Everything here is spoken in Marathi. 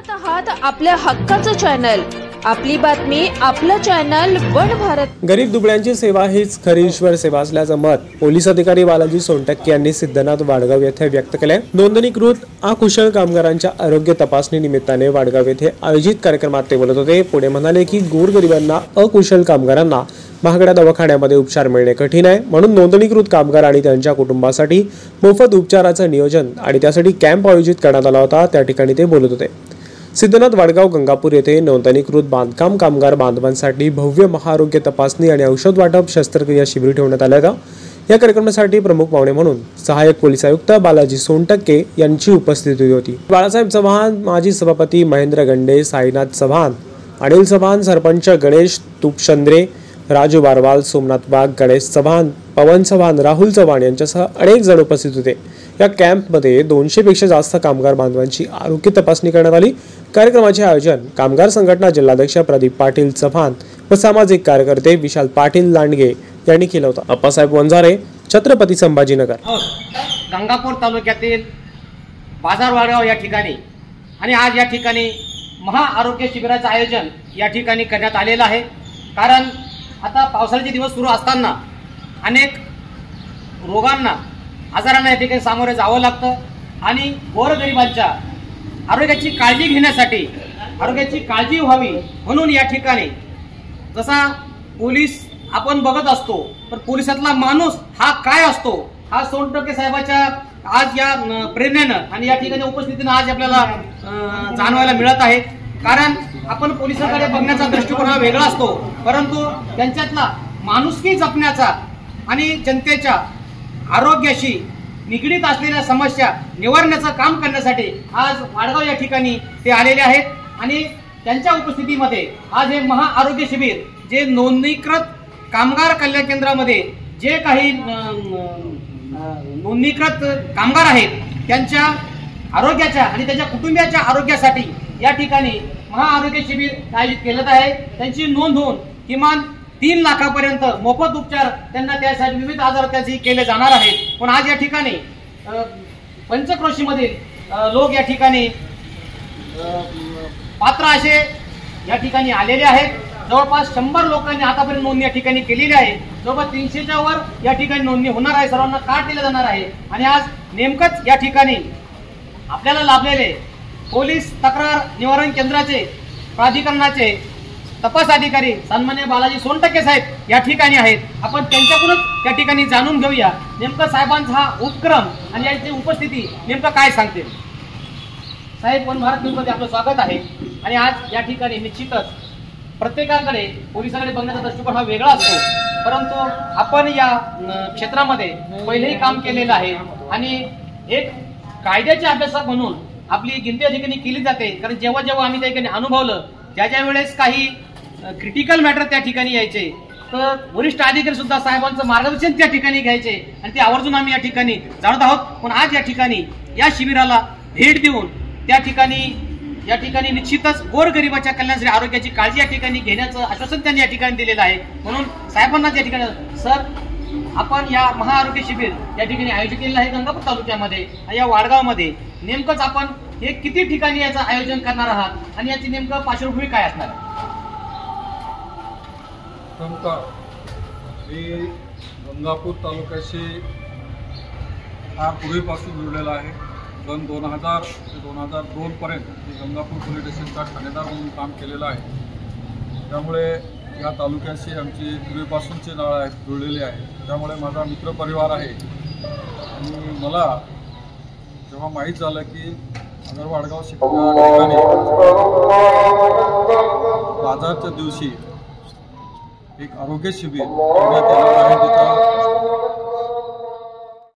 पाहत आहात आपल्या हक्काचं चॅनल, आपली बातमी, आपलं चॅनल वन भारत। गरीब दुबळ्यांची सेवा हीच खरी ईश्वर सेवा असल्याचं मत पोलीस अधिकारी बालाजी सोनटक्के यांनी सिद्धनाथ वाडगाव येथे व्यक्त केले। नोंदणीकृत अकुशल कामगारांच्या आरोग्य तपासणी निमित्ताने वाडगाव येथे आयोजित कार्यक्रमात ते बोलत होते। पुढे म्हणाले की गोरगरिबांना अकुशल कामगारांना महागड्या दवाखान्यामध्ये उपचार मिळणे कठीण आहे, म्हणून नोंदणीकृत कामगार आणि त्यांच्या कुटुंबासाठी मोफत उपचाराचं नियोजन आणि त्यासाठी कॅम्प आयोजित करण्यात आला होता। त्या ठिकाणी ते बोलत होते। सिद्धनाथ वाडगाव गंगापूर येथे नोंदणीकृत बांधकाम कामगार बांधवांसाठी भव्य महाआरोग्य तपासणी आणि औषध वाटप शस्त्रक्रिया शिबिर ठेवण्यात आले होते। या कार्यक्रमासाठी प्रमुख पाहुणे म्हणून सहाय्यक पोलीस आयुक्त बालाजी सोनटक्के यांची उपस्थिती होती। बाळासाहेब चव्हाण, माजी सभापती महेंद्र गंडे, साईनाथ चव्हाण, अनिल चव्हाण, सरपंच गणेश तुपचंद्रे, राजू बारवाल, सोमनाथ वाघ, गणेश चव्हाण, पवन चव्हाण, राहुल चव्हाण यांच्यासह अनेक जण उपस्थित होते। या कॅम्पमध्ये 200 पेक्षा जास्त कामगार बांधवांची आरोग्य तपासणी करण्यात आली। कार्यक्रमाचे आयोजन कामगार संघटना जिल्हाध्यक्ष प्रदीप पाटील चव्हाण व सामाजिक कार्यकर्ते विशाल पाटील लांडगे यांनी केलं होतं। अप्पासाहेब वंजारे, छत्रपती संभाजीनगर। गंगापूर तालुक्यातील बाजार वाडगाव या ठिकाणी आणि आज या ठिकाणी महाआरोग्य शिबिराचं आयोजन या ठिकाणी करण्यात आलेलं आहे। कारण आता पावसाळ्याचे दिवस सुरू असताना अनेक रोगांना, आजारांना या ठिकाणी सामोरे जावं लागतं आणि गोरगरिबांच्या आरोग्याची काळजी घेण्यासाठी, आरोग्याची काळजी व्हावी म्हणून या ठिकाणी जसा पोलीस आपण बघत असतो, पण पोलिसातला माणूस हा काय असतो हा सोनटक्के साहेबाच्या आज या प्रेरणेनं आणि या ठिकाणी उपस्थितीनं आज आपल्याला जाणवायला मिळत आहे। कारण आपण पोलिसांकडे बघण्याचा दृष्टिकोन हा वेगळा असतो, परंतु त्यांच्यातला माणुसकी जपण्याचा आणि जनतेच्या आरोग्याशी निगडीत असलेल्या समस्या निवारण्याचं काम करण्यासाठी आज वाडगाव या ठिकाणी ते आलेले आहेत। आणि त्यांच्या उपस्थितीमध्ये आज हे महाआरोग्य शिबिर जे नोंदणीकृत कामगार कल्याण केंद्रामध्ये जे काही नोंदणीकृत कामगार आहेत त्यांच्या आरोग्याच्या आणि त्यांच्या कुटुंबियाच्या आरोग्यासाठी या ठिकाणी महाआरोग्य शिबिर आयोजित केलं आहे। त्यांची नोंद होऊन किमान 3 लाखापर्यंत मोफत उपचार त्यांना त्यासाठी विविध आजार त्याचे केले जाणार आहेत। पण आज या ठिकाणी पंचक्रोशीमधील लोक या ठिकाणी पात्र असे या ठिकाणी आलेले आहेत। जवळपास 100 लोकांनी आतापर्यंत नोंदणी या ठिकाणी केलेली आहे। जवळपास 300च्या वर या ठिकाणी नोंदणी होणार आहे, सर्वांना कार्ड दिले जाणार आहे। आणि आज नेमकंच या ठिकाणी आपल्याला लाभलेले पोलीस तक्रार निवारण केंद्राचे प्राधिकरणाचे तपास अधिकारी सन्माननीय बालाजी सोनटक्के साहेब या ठिकाणी आहेत। आपण त्यांच्याकडूनच या ठिकाणी जाणून घेऊया नेमका साहेबांचा हा उपक्रम आणि यांची उपस्थिती नेमकं काय सांगते। साहेब, वन भारत न्यूजमध्ये आपलं स्वागत आहे। आणि आज या ठिकाणी निश्चितच प्रत्येकाकडे पोलिसांकडे बघण्याचा दृष्टिकोन हा वेगळा असतो, परंतु आपण या क्षेत्रामध्ये पहिलेही काम केलेलं आहे आणि एक कायद्याचे अभ्यासक म्हणून आपली गिनती या ठिकाणी केली जाते। कारण जेव्हा जेव्हा आम्ही त्या ठिकाणी अनुभवलं, ज्या वेळेस काही क्रिटिकल मॅटर त्या ठिकाणी यायचे, तर वरिष्ठ अधिकारी सुद्धा साहेबांचं मार्गदर्शन त्या ठिकाणी घ्यायचे आणि ते आवर्जून आम्ही या ठिकाणी जाणत आहोत। पण आज या ठिकाणी या शिबिराला भेट देऊन त्या ठिकाणी या ठिकाणी निश्चितच गोरगरिबाच्या कल्याणासाठी आरोग्याची काळजी या ठिकाणी घेण्याचं आश्वासन त्यांनी या ठिकाणी दिलेलं आहे। म्हणून साहेबांना या ठिकाणी सर, आपण या महाआरोग्य शिबिर या ठिकाणी आयोजित केलेलं आहे गंगापूर तालुक्यामध्ये या वाडगावमध्ये, नेमकंच आपण हे किती ठिकाणी याचं आयोजन करणार आहात आणि याची नेमकं पार्श्वभूमी काय असणार आहे? गंगापूर तालुक्याशी हा पूर्वीपासून जुळलेला आहे। सन 2000 ते 2002 पर्यंत गंगापूर पोलीस स्टेशनचा ठाणेदार म्हणून काम केलेलं आहे। त्यामुळे या तालुक्याशी आमची पूर्वीपासूनची नाळ आहे, जुळलेली आहे। त्यामुळे माझा मित्रपरिवार आहे आणि मला जेव्हा माहीत झालं की नगर वाडगाव ठिकाणी बाजारच्या दिवशी एक आरोग्य शिबिर करण्यात येणार आहे, तिथं